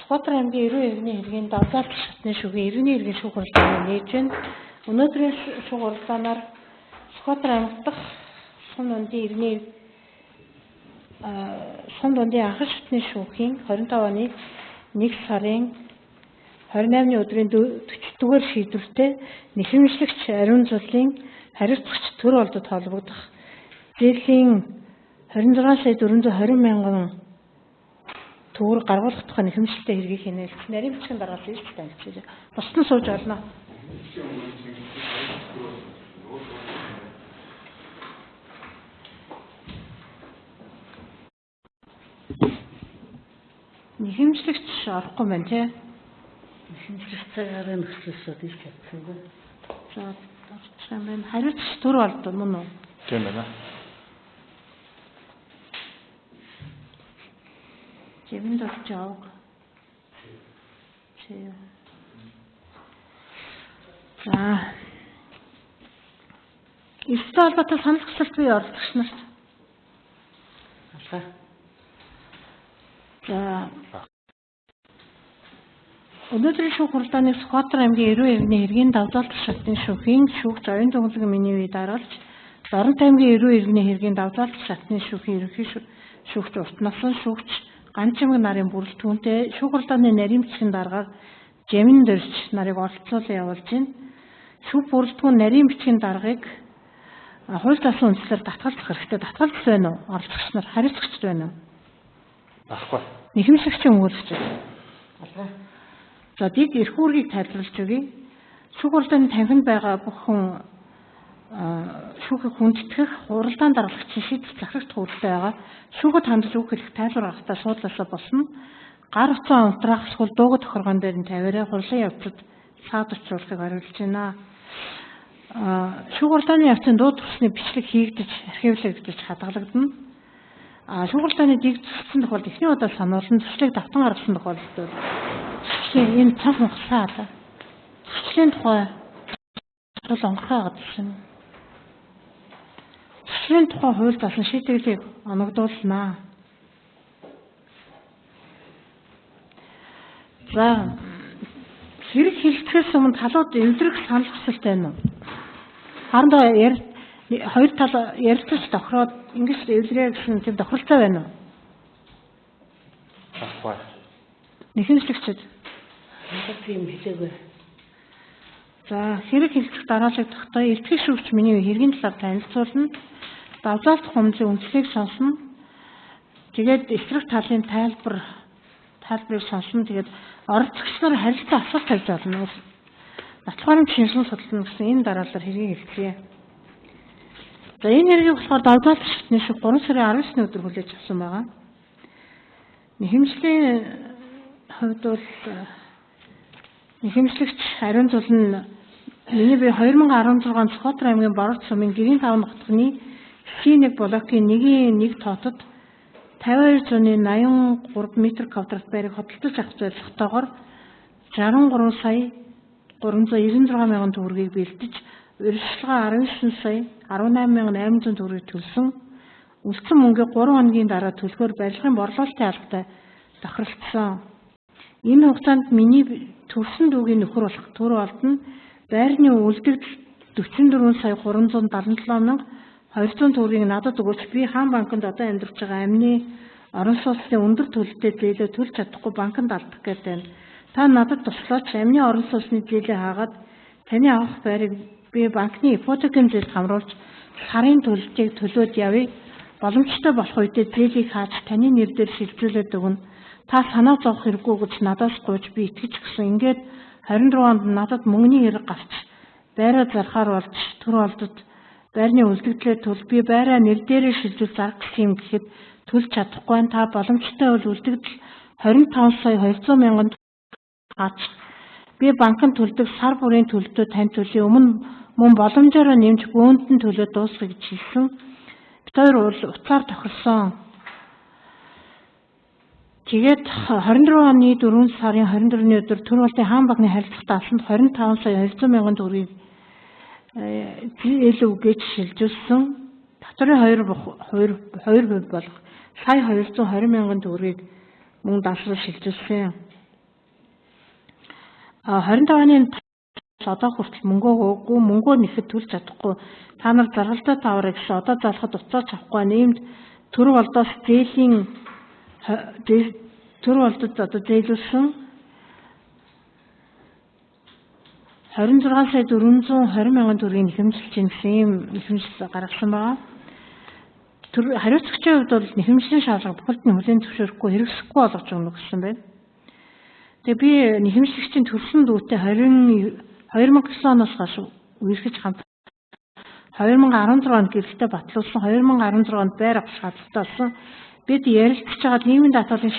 Сүхбаатар аймгийн 90 иргэний хэргийн давлаалт шатны шүгэн 90-ний иргэн шүүх хурлааны нээж байна. Өнөөдрийн шүүх хурлаанаар Сүхбаатар аймаг дахь Сум дундын иргэний Сум дундын анхан шатны шүүхийн 25 оны 1 сарын 28-ны өдрийн 40-р шийдвэртэй нэхэмжлэгч ариун зулын хариуцагч төр олдод холбогдох зээлийн 26 сая 420 мянган төгрөг гаргуулах тухай нэхэмжлэлтэй хэргийг хянуулж нарийн бичгийн даргаалж ирж танилцуулъя. Бусдын сууж олно. Нэхэмжлэгч орохгүй байна тий. Нэхэмжлэгч цагаараа нөхцөлсөд ирж чадсангүй. За орчихсан байна. Хариуцагч төр олдод мөн үү? Тийм байна. Жимэнд орж яваг. За. Эрсдэл холбоотой санал хүсэлт бий оролцогч нарт. Алгаа. За. Өнөөдрийн шүүх хурлааны Сүхбаатар аймгийн 90 иргэний хэргийн давлаалт шатны шүүхийн шүүгч оюун цуглаг миний үе дараалж Дорнот аймгийн 90 иргэний хэргийн давлаалт шатны шүүхийн ерөнхий шүүгч урт насан шүүгч Ганчимэг нарын бүрэлдэхүүнтэй шүүх хурлааны нарийн бичгийн даргаар Жамин дөрч нарыг оролцуулан явуулж байна. Шүүх бүрэлдэхүүн нарийн бичгийн даргаыг хууль засан үндслээр татгалзах хэрэгтэй. Татгалзах байна уу? Оролцогч нар хариуцагч байна уу? Баггүй. Нэхэмжлэгчийн өгүүлэгч. Алгаа. За дэг эрх үүргийг тайлбарлаж өгье. Шүүх хурлааны танхимд байгаа бүхэн шүүхийг хүндэтгэх, хуралдаан даргалагчийн шийдэл захирагч хүрэлтэй байгаа. Шүүхэд хандаж үг хэлэх тайлбар гаргахтаа шуудлаасаа болсон. Гар утсаа унтраах эсвэл дууга тохиргоон дээр нь тавиараа хурлын явцад саад очруулахыг хариулж байна. Шүүх хурлааны явцын дуу төрсний бичлэг хийгдэж, архивлагдаж хадгалагдана. Шүүх хурлааны дэг зөрчсөн тохиолдолд эхний удаа сануулсан зөрчлийг давтан гаргасан тохиолдолд энэ цанх мохсаад зөрчлийн тухай онгорхоо гадсан. Зөрчлийн тухай хууль засан шийдвэрлийг оногдуулнаа. За хэрэг хилцгээс өмнө талууд эвдрэх санал хүсэлт байна уу? Харандаа хоёр тал ярилцаж тохироод ингэж эвлэрээ гэсэн тийм тохиролцоо байна уу? Баггүй. Нэхэмжлэгчд. Тийм хэлээгүй. За хэрэг хилцэх дарааллыг тогтоё. Эртгэх шүүгч миний хэргийн талаар танилцуулна. Давлаалт хумлын үндэслэлийг сонсно. Тэгээд эсрэг талын тайлбарыг сонсно. Тэгээд оролцогч нар харилцаа асуулт тавьж болно. Нотлохын шинжилгээ судална гэсэн энэ дараалалаар хэргийг хэлцгээе. За энэ хэргийг болохоор давлаалт шатны шүүх 3 сарын 19-ний өдөр хүлээж авсан байгаа. Нэхэмжлийн хувьд бол нэхэмжлэгч ариун зул нь миний бие 2016 Сүхбаатар аймгийн Борот сумын гэрийн 5 нутганы C1 блокийн 1-1 тоотод 5283 м2 байрыг хөдөлтөж авах зорилготойгоор 63 сая 396 мянган төгрөгийг бэлдэж, урьдчилгаа 19 сая 18 мянган 800 төгрөгийг төлсөн. Үлдсэн мөнгийг 3 хоногийн дараа төлөхөөр барилгын борлуулалтын албатай тохиролцсон. Энэ хугацаанд миний төрсөн дүүгийн нөхөр болох төр олдно. Байрны үлдэгдэл 44 сая 377 мянга 200 төгрөгийг надад өгөөч. Би хаан банкнд одоо амьдарч байгаа амны орон сууцны өндөр төлөлтөд зээлээ төлж чадахгүй банкнд алдах гэдэг байна. Та надад туслаач. Амны орон сууцны зээлээ хаагаад таны авах байрыг би банкны ипотекийн зээлд хамруулж сарын төлөлтийг төлөөд явъя. Боломжтой болох үедээ зээлийг хааж таны нэр дээр шилжүүлээд өгнө. Та санаа зовох хэрэггүй гэж надаас гуйж би итгэж гисэн. Ингээд 26 онд надад мөнгөний хэрэг гарч байраа зархаар болж төр олдод байрны үлдэгдлээ төл би байраа нэр дээрээ шилжүүл зарах гэсэн юм гэхэд төлж чадахгүй. Та боломжтой бол үлдэгдэл 25 сая 200 мянган хаач би банкнд төлдөг сар бүрийн төлөлтөө танд төлөе. Мөн боломжоор нэмж бөөнд нь төлөө дуусгах гэж хэлсэн. Бид хоёр уцаар тохирсон. Тэгээд 24 оны 4 сарын 24-ний өдөр төр болтын хаан банкны харилцагт авсанд 25 сая 200 мянган төгрөгийг зээл өгөөж шилжүүлсэн. Татварын 2% болох сая 220 мянган төгрөгийг мөн дансрал шилжүүлсэн. 25 оны одоо хүртэл мөнгөө өгөөгүй, мөнгөө нэхэд төлж чадахгүй. Та нар заргалтай тавраа гэсэн одоо залхад уцаад авахгүй нэмд төр болдоос зээлийн төр болдод одоо зээлүүлсэн 26 сая 420 мянган төгрөгийн нэхэмжилж гэсэн ийм нэхэмжил гаргасан байгаа. Хариуцагчийн хувьд бол нэхэмжлийн шаардлага бүхэлд нь хүлээн зөвшөөрөхгүй хэрэгсэхгүй болгож өгнө гэсэн байна. Тэгээ би нэхэмжлэгчийн төрсөн дүүтэй 2009 оноос хойш үерхэж хамт 2016 онд гэрэлтэй батлуулсан, 2016 онд байр авах шаардлагатай болсон. Бид ярилцж байгаа нийгмийн даатгалын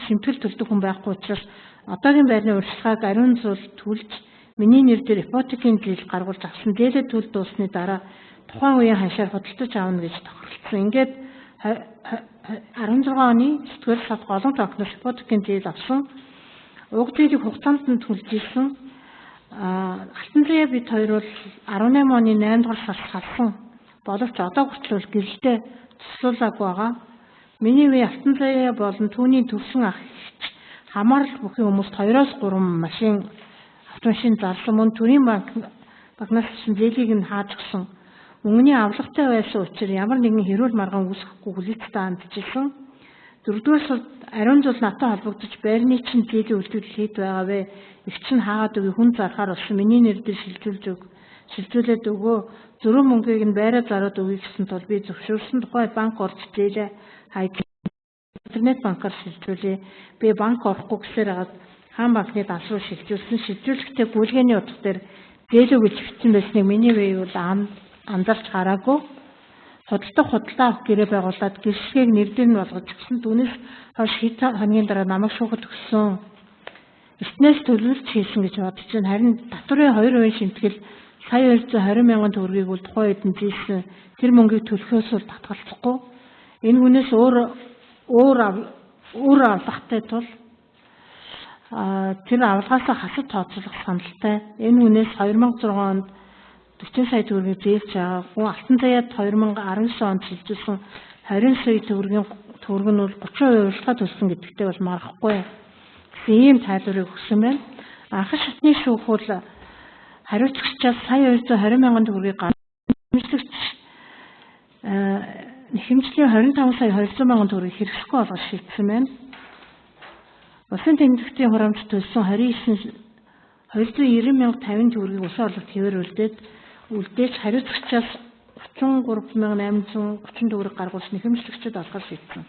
шимтгэл төлдөг хүн байхгүй учраас одоогийн байрны урьдчилгааг ариун зуул түлж миний нэр дээр ипотекийн зээл гаргуулж авсан. Зээлээ төлд дуусны дараа тухайн үеийн ханшаар худалдаж аавна гэж тохиролцсон. Ингээд 16 оны 9-р сард голомт банкнаас ипотекийн зээл авсан. Уг зээлийг хугацаанд нь төлж ирсэн. Алтан заяа бид хоёр бол 18 оны 8-р сард салсан. Боловч одоо хүртэл гэрэлтэй туслуулаагүй байгаа. Миний үе алтан заяа болон түүний төрсөн ах хамаарал бүхий хүмүүст 2-3 машин автомашин зарлсан. Мөн төрийн банкнаас зээлийг нь хааж өгсөн. Мөнгөний авлагатай байсан учраас ямар нэгэн хэрүүл маргаан үүсэхгүй хүлээцтэй хандчихсан. 4-р сард ариун зуул натаа холбогдож байрны чинь зээлийн үйлдвэрлэл хийд байгаа вэ? Их чинь хаагаад өгье хүн зархаар болсон. Миний нэр дээр шилжүүлээд өгөө. Зөрүү мөнгийг нь байраа зараад өгье гэсэн тул би зөвшөөрсөн. Тухай банк орж зээлээ хайж интернет банкар шилжүүлээ. Би банк орохгүй гэсээр хагаад хаан банкны даал руу шилжүүлсэн. Шилжүүлэхдээ гүйлгээний утга дээр зээл өгөж бичсэн байсныг миний үе бол анзаарч гараагүй. Худалдаа авах гэрээ байгуулад гэрчлэгийг нэр дээр нь болгож өгсөн. Түүнээс хойш хэд хоногийн дараа намайг шуухад өгсөн. Эртнээс төлөвлөж хийсэн гэж бодож байна. Харин татврын 2% шимтгэл сая 220 мянган төгрөгийг бол тухайн үед нь зээлсэн. Тэр мөнгийг төлөхөөс бол татгалзахгүй. Энэ хүнээс өөр авлагатай тул тэр авлагаасаа хасад тооцоолох саналтай. Энэ хүнээс 2006 онд 40 сая төгрөгийг зээлж байгаа. Хүн алтан заяад 2019 онд шилжүүлсэн 20 сая төгрөгийн төгрөг нь бол 30% урьдчилгаа төлсөн гэдэгтээ бол марахгүй. Гэсэн ийм тайлбарыг өгсөн байна. Анхан шатны шүүх бол хариуцагчаас сая 220 мянган төгрөгийг нэхэмжлийн 25 сая 200 мянган төгрөгийг хэрэгсэхгүй болгож шийдсэн байна. Улсын тэмдэгтийн хурамч төлсөн 290 мянга 50 төгрөгийг улсын орлогт хэвээр үлдээж хариуцагчаас 33,830 төгрөг гаргуулж нэхэмжлэгчид олгож шийдсэн.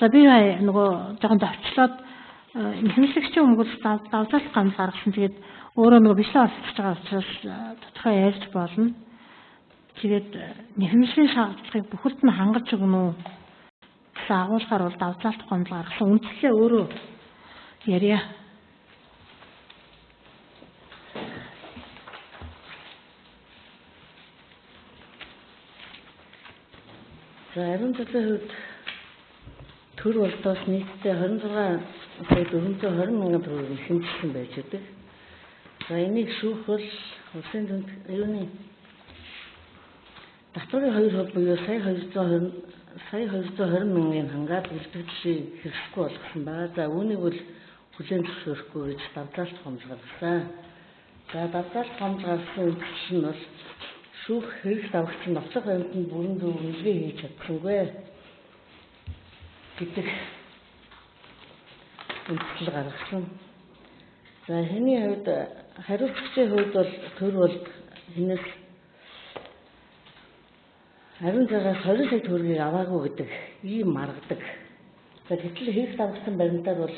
За би нөгөө жоохон товчлоод нэхэмжлэгчийн өмгөөлөлт давталт гамал гаргасан. Тэгээд өөрөө нөгөө бичлэг оролцож байгаа учраас тодорхой ярьж болно. Тэгээд нэхэмжлийн шаардлагыг бүхэлд нь хангаж өгнө үү гэсэн агуулгаар бол давталт гамал гаргасан. Үндслээ өөрөө ярья. За ариун зуулийн хувьд төр болдоос нийтдээ 26 сая 420 мянган төгрөгийг хэмжсэн байж байгаа. За энийг шүүх бол улсын юуны татврын 2% буюу сая 220 мянгаыг хангаад үлдэгдлийг хэрэгсэхгүй болгосон байна. За үүнийг бол хүлээн зөвшөөрөхгүй гэж давталт гомж гаргасан. За давталт гомж гаргасан үндсэн нь бол шүүх хэрэгс авагч нь ноцох амьтанд бүрэн зөв үнэлгээ хийж чадсангүй гэдэг үндэслэл гаргасан. За хэний хувьд хариуцагчийн хувьд бол төр бол хинээс ариун цагаас 20 сая төгрөгийг аваагүй гэдэг ийм маргадаг. За гэтэл хэрэгс авагчсан баримтаар бол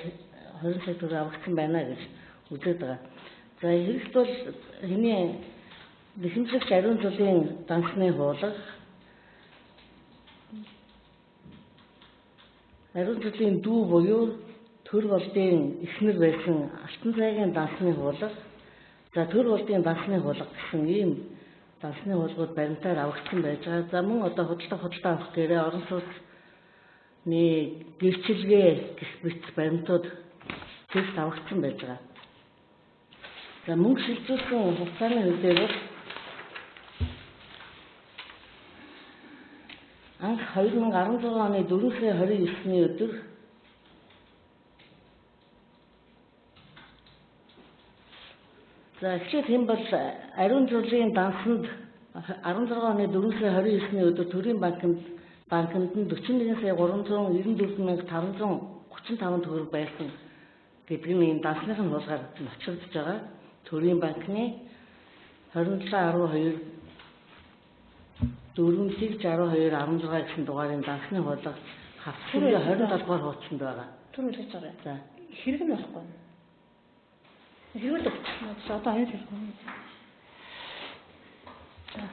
20 сая төгрөг авагдсан байна гэж үзээд байгаа. За хэрэгс бол хэний нэхэмжлэгч ариун зуулийн дансны хуулга, ариун зуулийн дүү буюу төр болдын эхнэр байсан алтан заяагийн дансны хуулга, за төр болдын дансны хуулга гэсэн ийм дансны хуулгууд баримтаар авагдсан байж байгаа. За мөн одоо худалдаа авах гэрээ орон сууцны гэрчилгээ гэх мэт баримтууд хэрэгс авагдсан байж байгаа. За мөнгө шилжүүлсэн хугацааны хувьд анх 2016 оны 4 сая 29-ны өдөр За эхлээд хэн бол ариун жуулын дансанд 16 оны 4 сарын 29-ний өдөр Төрийн банкнд нь 41 сая 394,535 төгрөг байсан гэдэг нь энэ дансныхын хуулгаар нотчилдож байгаа. Төрийн банкны 2712 4-12-16 гэсэн дугаарын дансны хуулга хавцлын 27 дугаар хуудсанд байгаа. Тэр үлээж байгаа. За Хэрэг нь байхгүй. Хэрэг өгчихсөн. Одоо аяар хэрэг юм. За.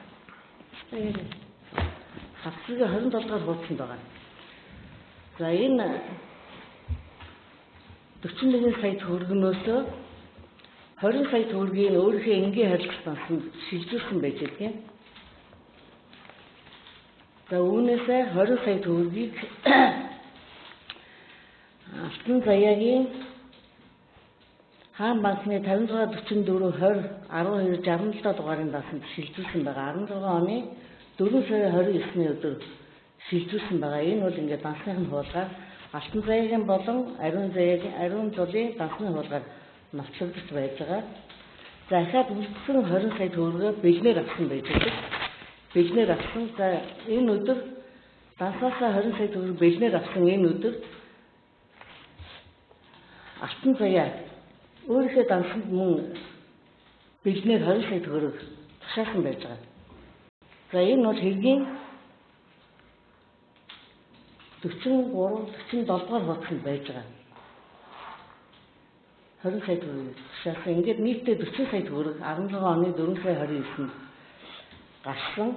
хавцлын 27 дугаар хуудсанд байгаа. За энэ 41 сая төгрөгнөөс 20 сая төгрөгийг өөрийнхөө энгийн харилцах дансанд шилжүүлсэн байж байгаа. За үүнээсээ 20 сая төгрөгийг Алтан заяагийн Хаан банкны 5644201267 дугаарын дансанд шилжүүлсэн байгаа. 16 оны 4 сарын 29-ний өдөр шилжүүлсэн байгаа. Энэ бол ингээд дансны хуулгаар Алтан заяагийн болон ариун жуулын дансны хуулгаар нотчилдож байж байгаа. За ахаад үлдсэн 20 сая төгрөгөө бэлнээр авсан байж байгаа. Бэлнээр авсан. За энэ өдөр дансаасаа 20 сая төгрөг бэлнээр авсан энэ өдөр Алтан заяа өөрийнхөө дансанд мөн бэлнээр 20 сая төгрөг тушаасан байж байгаа. За энэ бол хэргийн 43-47 дугаар хуудсанд байж байгаа. 20 сая төгрөг тушаасан. Ингээд нийтдээ 40 сая төгрөг 16 оны 4 сая 29-нд гарсан.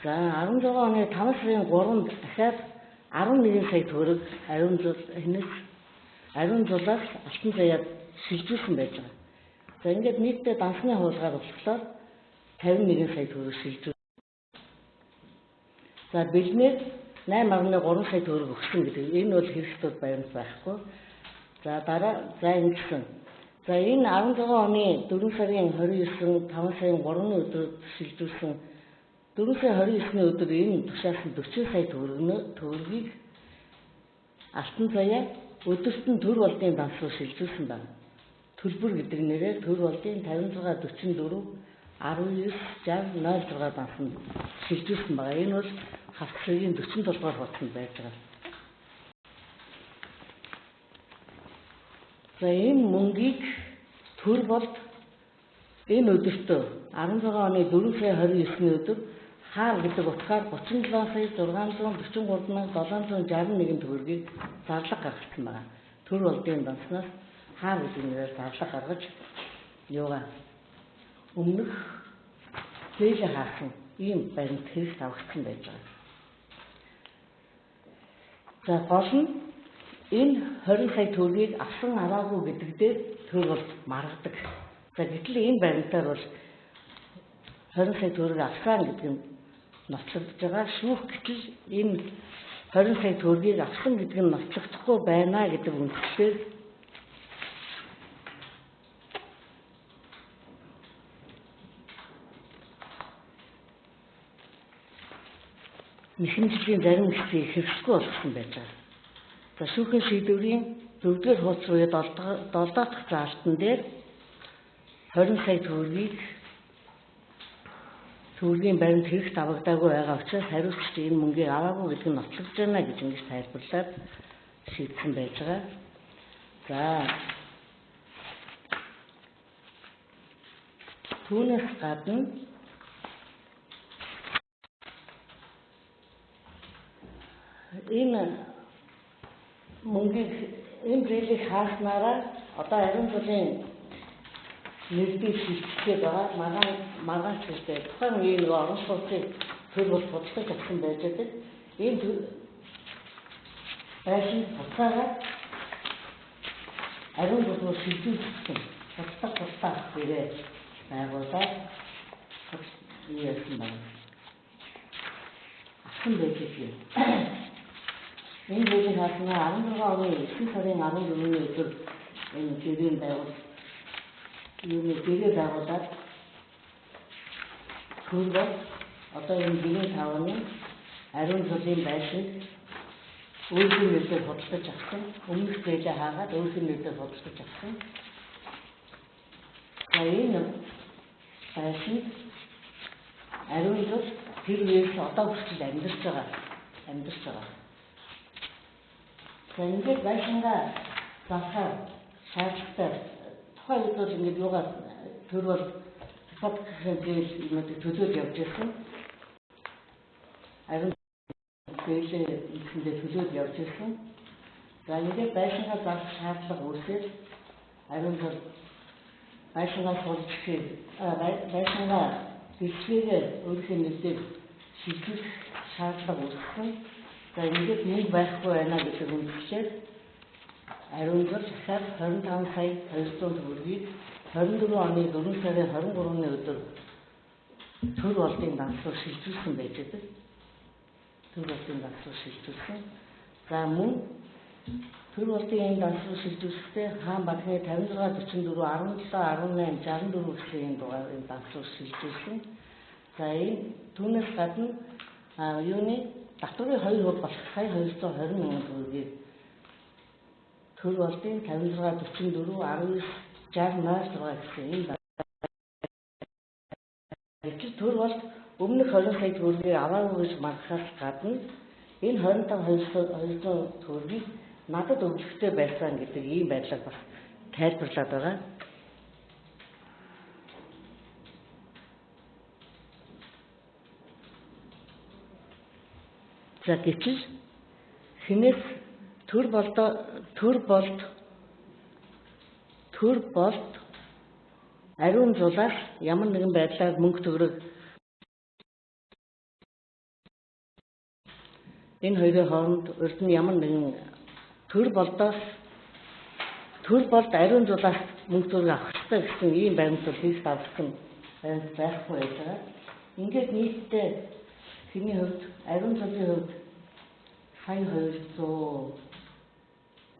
За 16 оны 5 сарын 3-нд дахиад 11 сая төгрөг ариун жуулаас Алтан заяад шилжүүлсэн байж байгаа. За ингээд нийтдээ дансны хуулгаар болохоор 51 сая төгрөг шилжүүлсэн. За бэлнээр 8.3 сая төгрөг өгсөн гэдэг. Энэ бол хэрэгтүүд баримт байхгүй. За дараа ингэсэн. За энэ 16 оны 4 сарын 29, 5 сарын 3-ны өдөр шилжүүлсэн 4 сарын 29-ний өдөр энэ тушаасан 40 сая төгрөгийг Алтан заяа өдөрт нь төр болдын данс руу шилжүүлсэн байна. Төлбөр гэдэг нэрээр төр болдын 5644 196006 дансанд шилжүүлсэн байна. Энэ бол хавцлын 47 дугаар хуудсанд байж байгаа. За энэ мөнгийг төр болд энэ өдөртөө 16 оны 4 сарын 29-ний өдөр Хаан гэдэг утгаар 37 сая 643,761 төгрөгийг зарлага гаргасан байна. Төр болдын данснаас Хаан гэдэг нэрээр зарлага гаргаж өмнөх зээлээ хаасан ийм баримт хэрэгт авагдсан байж байгаа. За гол нь энэ 20 сая төгрөгийг авсан аваагүй гэдэг дээр төр бол маргадаг. За гэтэл энэ баримтаар бол 20 сая төгрөг авсан гэдэг нь нотлогдож байгаа. Шүүх гэтэл энэ 20 сая төгрөгийг авсан гэдэг нь нотлогдохгүй байна гэдэг үндслээр нэхэмжлийн зарим хэсгийг хэрэгсгүй болгосон байж байгаа. За шүүхийн шийдвэрийн 4-р хуудас буюу 7 дахь заалтан дээр 20 сая төгрөгийн баримт хэрэгт авагдаагүй байгаа учраас хариуцлагч энэ мөнгийг аваагүй гэдэг нь нотлогдож байна гэж ингэж тайлбарлаад шийдсэн байж байгаа. За түүнээс гадна энэ мөнгийг энэ зээлийг хааснараа одоо ариун жуулын нэрдийг шилжүүлээд байгаа маргаан чөлтэй тухайн үеийн нэг орон сууцыг төр бол бодлож авсан байж байгаа. Энэ байшин буцаагаад ариун жуулыг шилжүүлсэн бодлоо гэрээ байгуулаад яасан байна. Асан байж байгаа. Энэ зүйлийг хаснаа 16 оны 9 сарын 14-ний өдөр энэ гэрээ байгуулаад түрүү одоо энэ гэрээ тавны ариун жуулын байшин өөрийн нэрээр бодлож авсан. Өмнөх зээлээ хаагаад өөрийн нэрээр бодлож авсан. За энэ байшинд ариун зул тэр үеэс одоо хүртэл амьдарч байгаа. За ингээд байшингаа захаар шаардлагатай тухайн үед бол ингээд юугаар төр бол фотографийн зээл төлөөд явж байсан. Ариун зээлээ эсэндээ төлөөд явж байсан. За ингээд байшингаа заах шаардлага үүсээд ариун зул байшингаа суулж ихээр байшингаа дэвшлэгээ өөрийнхөө нэрээр шилжүүлэх шаардлага үүссэн. За ингээд нэг байхгүй байна гэдэг үндэслээд ариун зул дахиад 25 сая 200 төгрөгийг 24 оны 4 сарын 23-ны өдөр төр болдын дансуур шилжүүлсэн байж байгаа. Төр болдын дансуур шилжүүлсэн. За мөн төр болдын дансуур шилжүүлэхдээ хаан багны 56 44 17 18 64 гэсийн дугаарыг дансуур шилжүүлсэн. За энэ түүнээс гадна юуны татврын 2 хур болох сая 220 мянган төгрөгийг төр болдын 56 44 19 60 06 гэсэн энэ төр болд өмнөх 20 сая төгрөгийг аваагүй гэж маргахаас гадна энэ 25 төгрөгийг надад өгөхтэй байсан гэдэг ийм байдлаар бас тайлбарлаад байгаа. За гэтэл хинээс төр болд ариун зулаас ямар нэгэн байдлаар мөнгө төгрөг энэ хоёрын хооронд урд нь ямар нэгэн төр болд ариун зулаас мөнгө төгрөг авах хэрэгтэй гэсэн ийм баримтал хийх давсан байхгүй байж байгаа. Ингээд нийтдээ хэний хувьд ариун зулын хувьд сая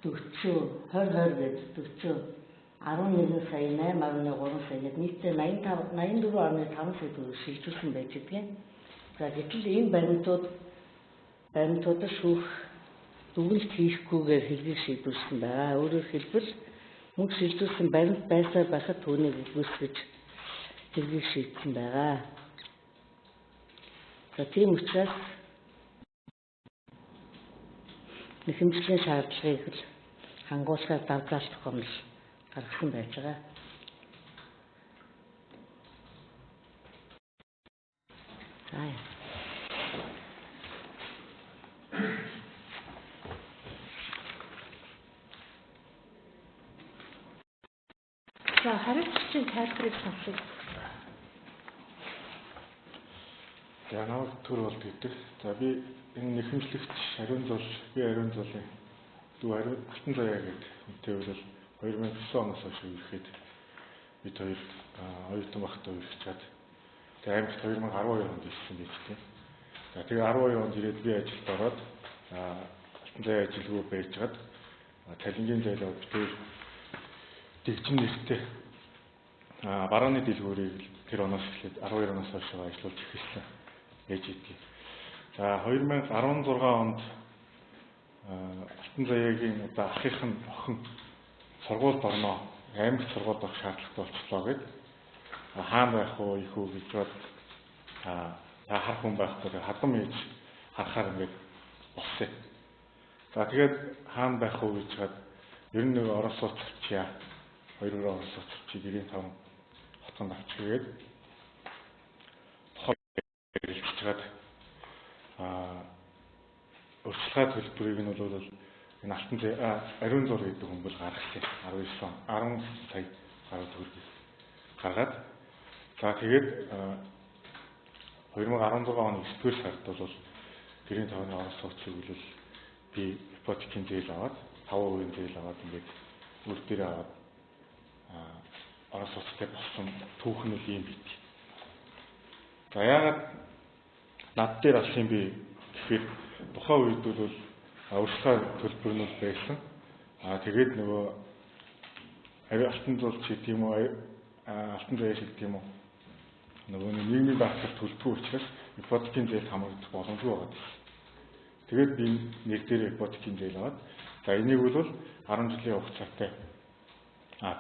240 гэдэг 11 сая 8.3 сая гэдэг нийтдээ 84.5 сая төгрөг шилжүүлсэн байж байгаа. За гэтэл энэ баримтуудад шүүх дүгнэлт хийхгүйгээр хэлгийг шийдвэрлсэн байна. Өөрөөр хэлбэл мөнгө шилжүүлсэн баримт байсаар байхад түүнийг үгүйсгэж хэлгийг шийдсэн байгаа. За тийм учраас нэхэмжлийн шаардлагыг л хангуулахаар давтаалт тохиомжл гаргасан байж байгаа. За хариуцлагын тайлбарыг сонсъё. За намайг төр болд гэдэг. За би энэ нэхэмжлэгч ариун зулын дүү Алтан заяа гэдэг үнтэй бол 2009 оноос хойш ирэхэд бид хоёр оюутан багтаа ирчээд тэгээ аймагт 2012 онд ирсэн байж тээ. За тэгээ 12 онд ирээд би ажилд ороод Алтан заяа ажилгүй байжгаад цалингийн зайлаа бид дэгжин нэртэй барааны дэлгүүрийг тэр оноос эхлээд 12 оноос хойш ажиллаж эхэлсэн байж идэв. За 2016 онд Алтан заяагийн одоо ахын охин сургуульд орноо аймагт сургуульд авах шаардлагатай болчихлоо гэд хаан байх уу их үү гэж бод харах хүн байхгүй хадам ээж харахаар ингээд болсоо. За тэгээд хаан байх уу гэж хаад ер нь нэг Орос улс авчия. Хоёроо Орос улс авчи 95 хотонд авчихгээд хэлчихээд урьдчилгаа төлбөрийг нь бол энэ Алтан заяа ариун зур гэдэг хүн бол гаргасан 19 он 10 сая гаруй төгрөгийг гаргаад за тэгээд 2016 оны 9-р сард бол гэрийн тооны Орос улсыг бол би ипотекийн зээл аваад 5% зээл аваад ингээд үр дээр аваад Орос улстай болсон түүх нь ийм бит. За яагаад над дээр алсын би гэхээр тухайн үед бол урьдчилгаа төлбөр нь байсан. Тэгээд нөгөө Алтан зул ч гэдэг юм уу Алтан заяа шиг гэдэг юм уу нөгөө нийгмийн баатар төлбөр учраас ипотекийн зээл хамгаалах боломжгүй байгаа. Тэгээд би нэг дээр ипотекийн зээл аваад за энийг бол 10 жилийн хугацаатай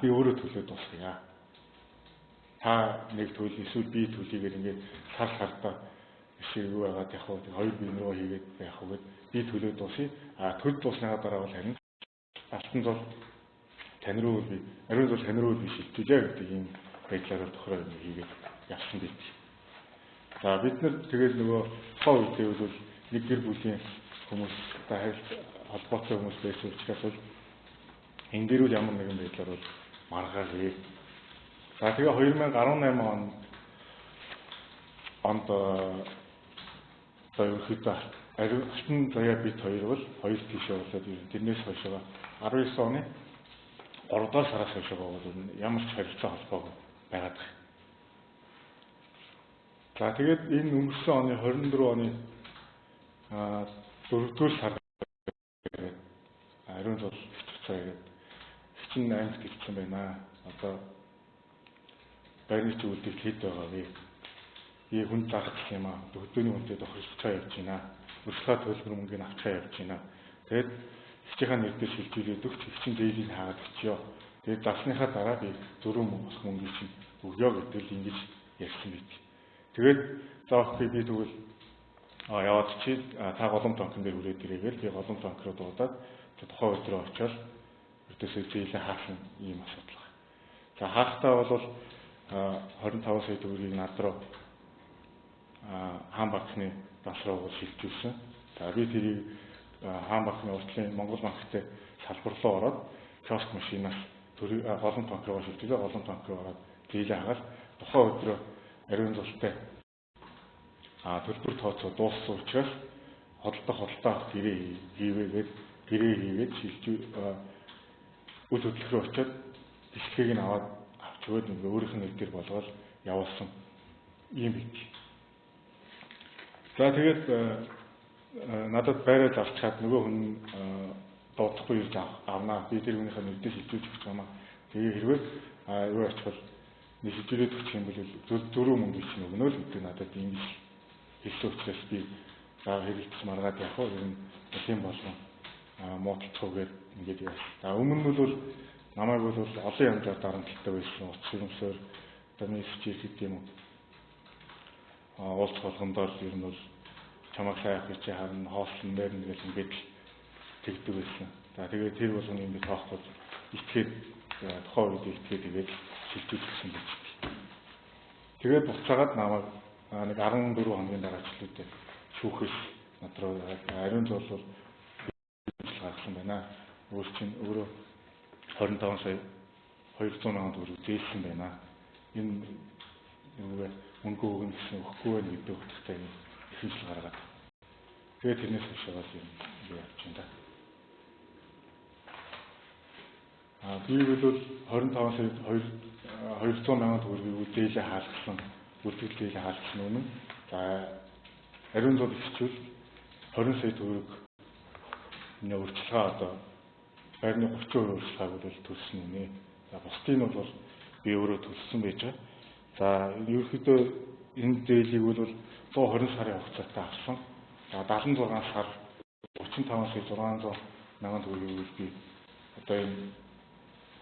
би өөрөө төлөөд дуусгая. та нэг төлөв эсвэл би төлөйгээр ингээд сар сартаа шиг юу байгаад яг хөө хоёр бие рүү хийгээд байх уу гэд би төлөө дуусъя. Төл дуусныхаа дараа бол харин алтан зол тань руу би ариун зол тань руу би шилжүүлээ гэдэг ийм байдлаар тохироо юм хийгээд явсан байт. За бид нар тэгэл нөгөө хоо үедээ бол нэг гэр бүлийн хүмүүстэй холбоотой хүмүүс байсан учраас бол энэ дээр үл ямар нэгэн байдлаар бол маргаагүй. За тэгээ 2018 онд ерөөхдөө алтан заяа бит хоёр бол хоёр тийшээ болоод тэрнээс хойшоо 19 оны 3 дугаар сараас хойшоо бол ямар ч харилцаа холбоогүй байгаад байна. За тэгээд энэ өнгөрсөн оны 24 оны 4 дугаар сар ариун зол хэвчээ гэдэг чинь амьд гэлсэн байна. Одоо байрны зүйлийг хэд байгаа вэ? Би хүн зарах гэх юм аа. Өдөөний үнэтэй тохиролцоо явж байна. Урьдчилан төлбөр мөнгөний авчаа явж байна. Тэгээд хичээхэн нэрдээ шилжүүлээд өгч хичээн зээлийг хаагаад өчьё. Тэгээд засныхаа дараа би 4 мөнгө чинь өгьё гэдэг л ингэж ярьсан байт. Тэгээд заахгүй би тэгвэл яваад чи та голомт банкн дээр хүрээд ирээгээл би голомт банк руу дуудаад тухайн өдрөө очиод өдөөсөө зээлээ хаасан ийм асуудал байна. За хаахтаа бол 25 сая төгрөгийг над руу хаан банкны бас руу шилжүүлсэн. За би тэрийг хаан банкны уртлын Монгол банктай салбарлуу ороод киоск машинаас голомт банк руу шилжүүлээ. Голомт банк руу ороод зээлээ хагаад тухайн өдрөө ариун золтой төлбөр тооцоо дууссан учраас хөдөлгөөн гэрээ хийгээд шилжүү үйл хөдлөх рүү очиод бэлтгийг нь аваад авч өгөөд өөрийнх нь нэр дээр болгоод явуулсан юм бит. За тэгээд надад байраад авчаад нөгөө хүн дуудахгүй ирж авнаа. Би тэр хүнийхээ нэрдээ шилжүүлж өгч байна. Тэгээ хэрвээ юу ачвал шилжүүлээд өгчих юм бол зөрүү мөнгө чинь өгнө л гэдэг надад ингэж хэлсэн учраас би хэрэглэж маргаад явах уу ер нь тийм болгон муудалцахгүйгээр ингэж яасан. За өмнө нь бол намайг бол олон янзаар дарамттай байсан. Утас хэмсээр мессеж хийх юм уу. Уулз болгондоор ер нь бол чамайг сайх гэж харна хоосон дээр нэгэл ингэж тэгдэг байсан. За тэгээд тэр болгоны юм би тоохгүй итгээд тухайн үед итгээд тэгээд шилжүүлсэн байж. Тэгээд буцаагаад намайг нэг 14 хоногийн дараачлуудад шүүхээс над руу ариун зол бол гаргасан байна. Өөр чинь өөрөө 25 сая 200 мянган төгрөг зээлсэн байна. Энэ мөнгө өгнө гэсэн өгөхгүй байх гэдэг утгатай ихэнхэл гаргаад. Тэгээд тэрнээс хойшоогоос юм явж байна. Би бол 25 сая 200 мянган төгрөгийг зээлээ хаалгасан, үлдэгдэл зээлээ хаалгасан үнэ. За ариун зол ихчүүл 20 сая төгрөг урьдчилгаа одоо байрны 30% урьдчилгааг бол төлсөн үнэ. За бусдыг нь бол би өөрөө төлсөн байж байгаа. За ерөнхийдөө энэ зээлийг бол 120 сарын хугацаатай авсан. За 76 сар 35 сая 600 мянган төгрөгийг би одоо энэ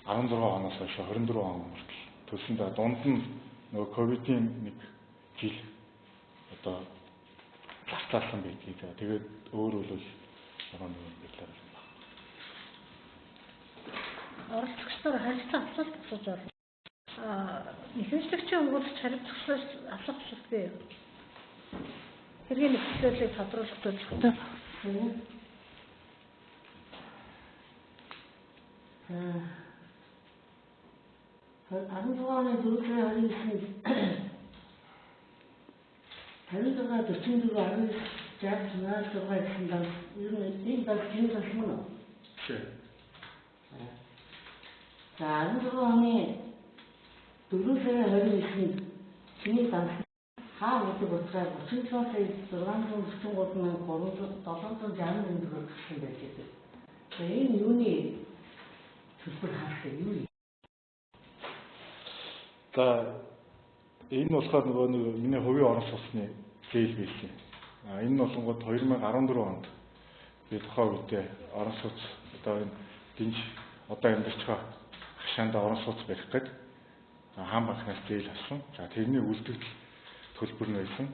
16 оноос хойш 24 он хүртэл төлсөн. За дунд нь нөгөө ковидын нэг жил одоо зарцаалсан байдгийг. Тэгээд өөр бол орон байдлаар байна. Оролцогчдоор харилцаа асуулт асууж байна. Ихэнхлэгчийн өгүүлж харилцагчдаас асуух асуулт бий. Хэргийн нөхцөлийг тодруулах төлөвлөлтөй. 16 оны 4 сарын 29-нд 26 44 19 66 гэсэн даа ер нь энэ даа чинь болсон уу? За 16 оны 4 сарын 29-нд чиний данс хаа гэдэг утгаар 36 сая 643 мянган 760 төгрөг гэсэн байдаг. Тэгээ энэ юуны төлбөр хаалт юу вэ? За энэ болохоор нөгөө миний хувийн орон сууцны зээл байсан. Энэ нь болонгод 2014 онд би тухайн үедээ орон сууц одоо энэ гинж одоо амьдарч байгаа хашаанд орон сууц барих гээд хаан банкнаас зээл авсан. За тэрний үлдэгдэл төлбөр нь байсан.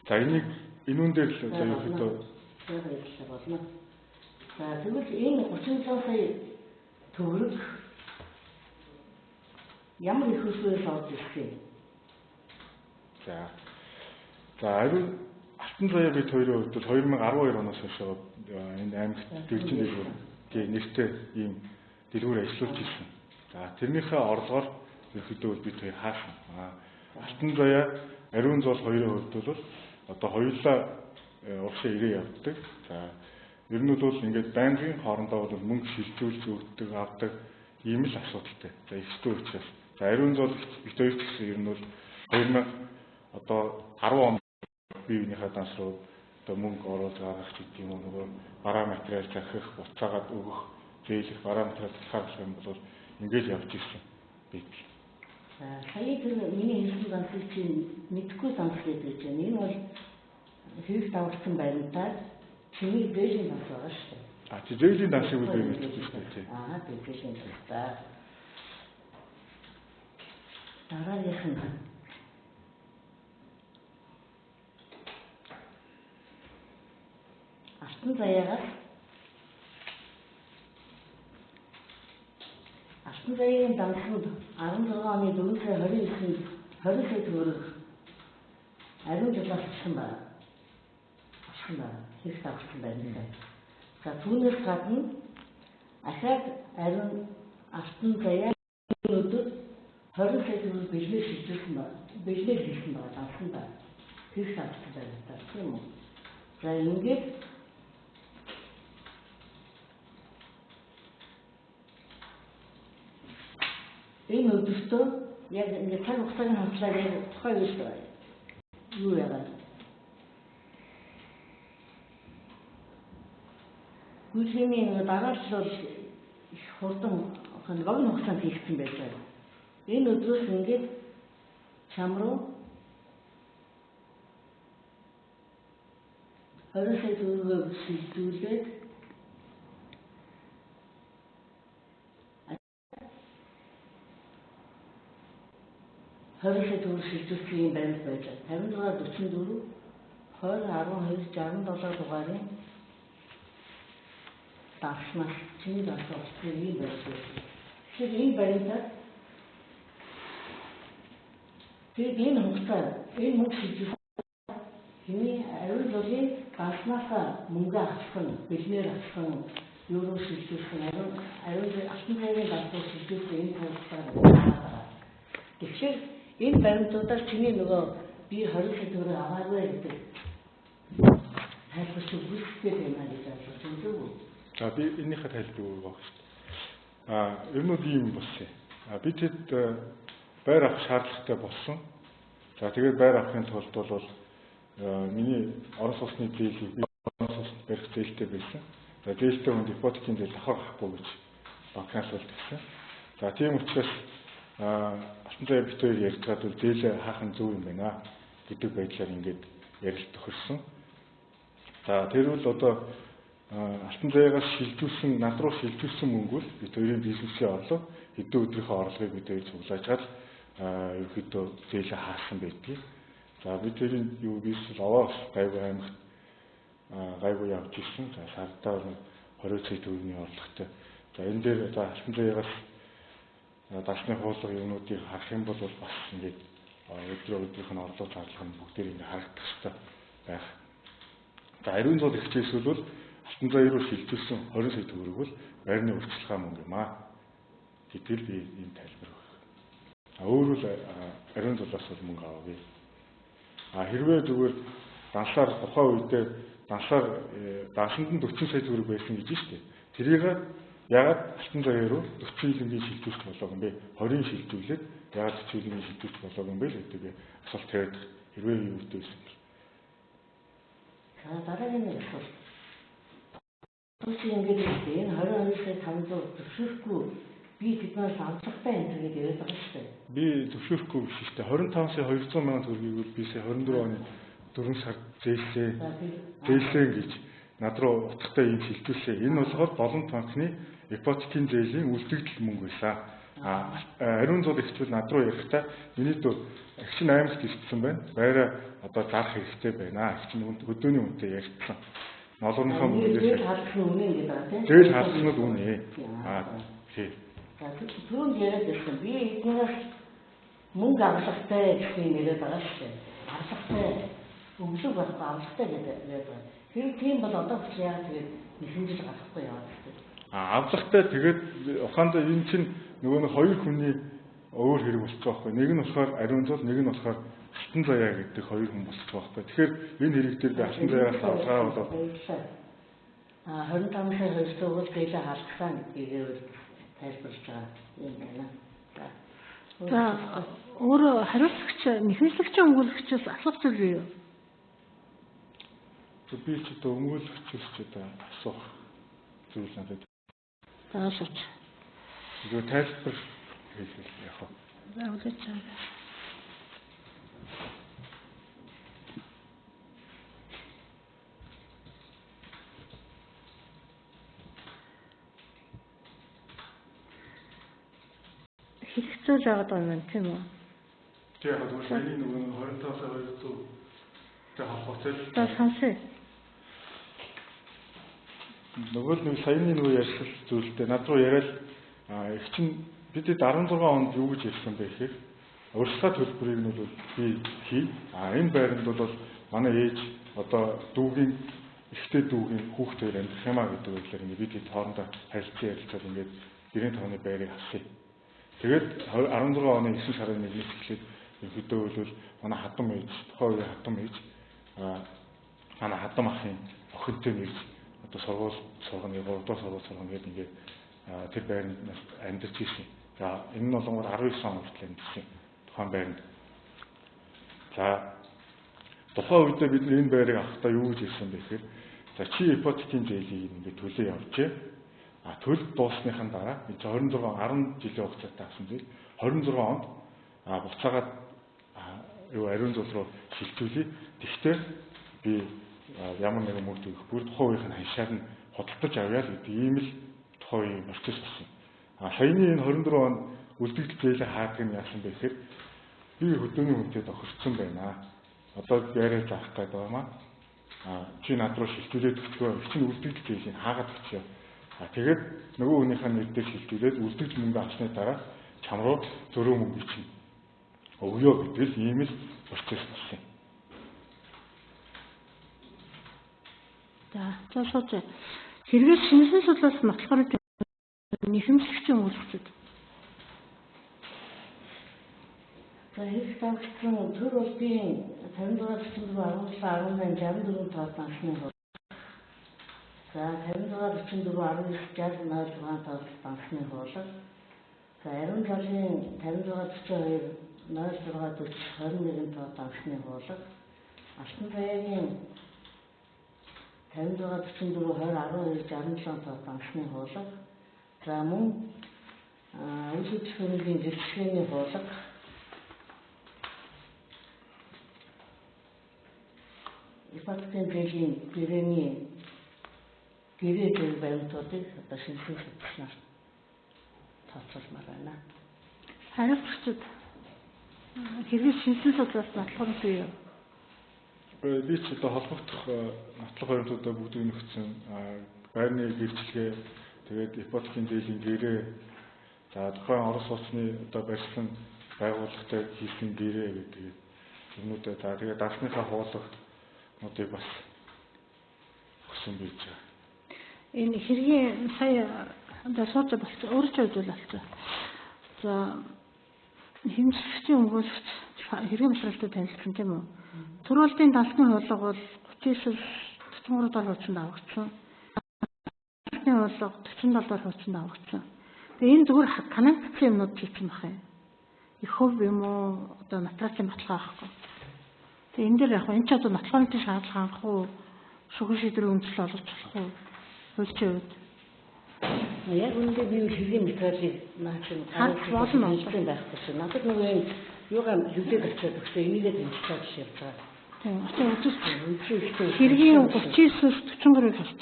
За энэ үүн дээр л за ерөөдөө болно. За тэгвэл энэ 37 сая төгрөг ямар их хөсвөөс авч ирсэн? За ариун алтан заяа бид хоёрын хувьд 2012 оноос хойш энэ аймагт дэржин дэлгүүр гэх нэртэй ийм дэлгүүр ажиллуулж ирсэн. За тэрнийхээ орлогоор ерөөдөө бид хоёр хаасан. Алтан заяа ариун зол хоёрын хувьд бол одоо хоёулаа урагшаа ирээ явдаг. За ер нь бол ингээд байнгын хоорондоо бол мөнгө шилжүүлж өгдөг, авдаг ийм л асуудалтай. За ихтэй учраас. За ариун зол бид хоёр ч гэсэн ер нь бол 2010 он биеийнхээ данс руу одоо мөнгө оруулж гаргах гэдэг юм уу нөгөө бараа материал захих, буцаагаад өгөх, зээлэх, бараа материал захих юм бол ингээд явж ирсэн бид. Сая тэр миний хэлсэн дансыг чинь мэдхгүй данс гэдэг чинь энэ бол хэрэг давалцсан баримтаар чиний дээшийн данс байгаа шүү дээ. Чи дээшийн дансыг үгүй мэдчихсэн шүү дээ. Дээшийн данс. Дараагийнх нь алтан заяагаас алтан заяагийн дансанд 16 оны 4 сая 29-нд 20 сая төгрөг ариун золоос авсан байна. Хэрэг авсан байна. За түүнээс гадна ахаад ариун алтан заяа өдөр 20 сая төгрөг бэлнээр шилжүүлсэн байна. Бэлнээр хийсэн байна. Дансанд хэрэг авсан байна. Тийм үү? За ингээд энэ өдөртөө яг ингээд цаг хугацааны хамтлаар яг тухайн үед юу яагаад гүйцэтгэний нэг дараалал бол их хурдан богино хугацаанд хийгдсэн байж байгаа. Энэ өдрөөс ингээд чам руу 20 сая төгрөг шилжүүлээд 20 сая төгрөг шилжүүлсэн юм баримт байж байгаа. 56 44 20 12 67 дугаарын дарснаас чиний дарсан болсон юм байж байгаа. Тэгэхээр энэ баримтаар тэгээд энэ хугацаа энэ мөнгө шилжүүлсэн чиний ариун золын ганцнаасаа мөнгө авсан, бэлнээр авсан, юуруу шилжүүлсэн ариун алтан заяагийн ганцнаас шилжүүлсэн энэ хугацаа. Тэгэхээр энэ баримтуудаар чиний нөгөө би 20 сая төгрөг аваагүй гэдэг тайлбарч өгөхтэй байна гэж бодсон үү? За би энийхээ тайлбар өгөх шүү дээ. Ер нь ийм болсон. Би тэд байр авах шаардлагатай болсон. За тэгээд байр авахын тулд бол миний орон сууцны зээлийг би орон сууцнд барих зээлтэй байсан. За зээлтэй хүн ипотекийн зээл давхар авахгүй гэж банкнаас үлдсэн. За тийм учраас алтан заяа бит хоёр ярьж байгаа бол зээлээ хаах нь зөв юм байна гэдэг байдлаар ингээд ярилт тохирсон. За тэр бол одоо алтан заяагаас шилжүүлсэн, над руу шилжүүлсэн мөнгө бол бит хоёрын бизнесийн орлого, хэдэн өдрийнхөө орлогыг бид хоёр цуглаажгаад ерөөхдөө зээлээ хаасан байдгийг. За бид хоёрын юу бизнес овоос гайгүй аймагт гайгүй явж ирсэн. За сардаа 20 сая төгрөгийн орлоготой. За энэ дээр одоо алтан заяагаас дасны хуулгын юмнуудыг харах юм бол бас ингээд өдрийнх нь орлого зарлах нь бүгдээр ингээд харагдах хэрэгтэй байх. За ариун зол ихчээс бол алтан заяа руу шилжүүлсэн 20 сая төгрөг бол байрны урьдчилгаа мөнгө юм аа. Гэтэл би ийм тайлбар өгөх. Өөрөөр ариун золоос бол мөнгө аваагүй. Хэрвээ зүгээр дансаар тухайн үедээ дансаар дансанд нь 40 сая төгрөг байсан гэж шүү дээ. Тэрийг яагаад алтан заяа руу 40 илэнгийн шилжүүлж болоогүй юм бэ? 20-ын шилжүүлээд яагаад 40 илэнгийн шилжүүлж болоогүй юм бэ гэдэг асуулт тавиад хэрвээ юу үдээсэн бэ? Дараагийн нэг асуулт. Түүний ингээд энэ 22 сая 500 зөвшөөрөхгүй би тэднээс авцагтай энэ гэж яриад байгаа шүү дээ. Би зөвшөөрөхгүй биш шүү дээ. 25 сая 200 мянган төгрөгийг бол би сая 24 оны 4 сард зээлээ гэж над руу утгатай юм шилжүүлсэн. Энэ болохоор Болон банкны ипотекийн зээлийн үлдэгдэл мөнгө байсан. Ариун зул ихчвэл над руу ярихдаа миний дүү агч 8-т ирсэн байна. Байраа одоо зарах хэрэгтэй байна. Агч нь өдөөний үнэтэй ярьсан. Ноолгоныхоо мөнгөөр харсан үнэ гэдэг байна тийм. Тэгэл харснууд үнэ. Тийм. Түрүүнд яриад байсан. Би эднээс мөнгө авлагатай гэсэн нэрээр байгаа шүү дээ. Авлагатай өглөө байхгүй авлагатай гэдэг байна. Тэр тийм бол одоо ч яагаад тэгээд нэхэмжил гарахгүй яваад байна. Авлагатай тэгээд ухаандаа энэ чинь нөгөө нэг хоёр хүний өөр хэрэг болчих واخхой. Нэг нь болохоор ариун зул, нэг нь болохоор алтан заяа гэдэг хоёр хүн болчих واخхой. Тэгэхээр энэ хэрэг дээр би алтан заяас авлагаа болоо 25 сая хөлтөөгөл гэлээ халахсан гэгээр тайлбарлаж байгаа юм байна. За өөр хариуцлагч нэхэмжлэгчийн өмгөөлөгчөөс асуух зүйл юу? Би ч одоо өмгөөлөгчөөс ч одоо асуух зүйл надад. За асууч. Зүгээр тайлбар хийх яах вэ? За үлээж байгаа. Хэрэгцүүлж байгаа юм тийм үү? Тэгээ яг зөвхөн нөгөө 25 сая 200 тэг холбоотой. За сонсъё. Нөгөө нэг саяны нөгөө ярьсан зүйлдээ над руу яриад их чинь бидэд 16 онд юу гэж ярьсан бэ гэхээр урьдчилан төлбөрийг нь бол би хий. Энэ байранд бол манай ээж одоо дүүгийн ихтэй дүүгийн хүүхдээр амьдрах юмаа гэдэг үгээр ингээд бид хоорондоо харилцан ярилцаад ингээд гэрийн тооны байрыг авсан. Тэгээд 16 оны 9 сарын 1-ээс эхлээд ерөнхийдөө бол манай хадам ээж, тухайн үеийн хадам ээж манай хадам ахын охинтой нэрж одоо сургууль сурганы 3 дахь сургууль сургана гэдэг ингээд тэр байранд амьдарч ирсэн. За энэ нь болгоор 19 он хүртэл амьдарсан тухайн байранд. За тухайн үедээ бид энэ байрыг авахдаа юу гэж хэлсэн бэ гэхээр за чи ипотекийн зээлийг ингээд төлөө явуулжээ. Төлөлт дуусныхаа дараа 26 10 жилийн хугацаатай авсан зүйл 26 онд буцаагаад ариун зул руу шилжүүлээ. Тэгвэл би ямар нэгэн мөнгө төгөх бүр тухайн үеийн ханшаар нь худалдаж авъя л гэдэг ийм л тухайн үеийн процесс болсон. Саяны энэ 24 он үлдэгдэл зээлээ хаадаг нь яасан бэ гэхээр би хөдөөний үнэтэй тохирсон байна. Одоо яриа заах гэдэг байна. Чи над руу шилжүүлээд өгчөө. Чинь үлдэгдэл зээлийг хаагаад өгчөө. Тэгээд нөгөө хүнийхээ нэр дээр шилжүүлээд үлдэгдэл мөнгө авсны дараа чам руу зөрөө мөнгө чинь өгөө гэдэг л ийм л процесс болсон. За сууч. Хэрэгээс шинжлэх судлаас нотлохоор нэхэмжлэгчийн өмгөөлөгчд. За их тавцсан төр улсын 56 18 64 тоо тасны хол. За 56 44 19 60 тоо тасны хол. За ариун залын 56 42 06 40 21 тоо тасны хол. Алтан заяагийн 56 44 20 12 67 тоо тасны хол. За мөн үйлчлэгийн жишээний хол. Ипотекийн зээлийн гэрээний гэрээ баримтуудыг одоо шинжлэх судлааснаар тооцоолмаар байна. Хариуцлагчид хэрэгээс шинжлэх судлаас нотлохоор юу? Би ч одоо холбогдох нотлох баримтуудаа бүгдийг нөхцөн байрны гэрчлэгээ тэгээд ипотекийн зээлийн гэрээ за тухайн Орос улсны одоо барьсан байгууллагатай хийсэн гэрээ гэдэг юмнуудаа за тэгээд даасныхаа хуулийг бас өгсөн байж байгаа. Энэ хэргийн сая сууж болчих өөрчлөлт үзүүлэлт. За хэмжлэгчийн өмгөөлөгч хэргийн масралтай танилцсан тийм үү? Төрөлтийн далсны хуулга бол 39-с 43 доллар хүчинд авагдсан. Далсны хуулга 47 доллар хүчинд авагдсан. Тэгээ энэ зүгээр канадчсан юмнууд хийсэн бах юм. Их хөв юм уу одоо матрацын баталгаа авахгүй. Тэгээ энэ дээр яг энэ ч одоо нотлооны шаардлага хангах уу? Шугам шийдвэрийн үндэслэл олгож болох уу? Хөлчөө. Яг үүндээ би хэргийн материалыг наачин харж болно юм байхгүй шүү. Надад нөгөө юм юугаа хөвлөд очиод өгсөн энийгээ тэмцэж явж байгаа. Тийм. Очиж хэргийн 39-с 43-ыг харч.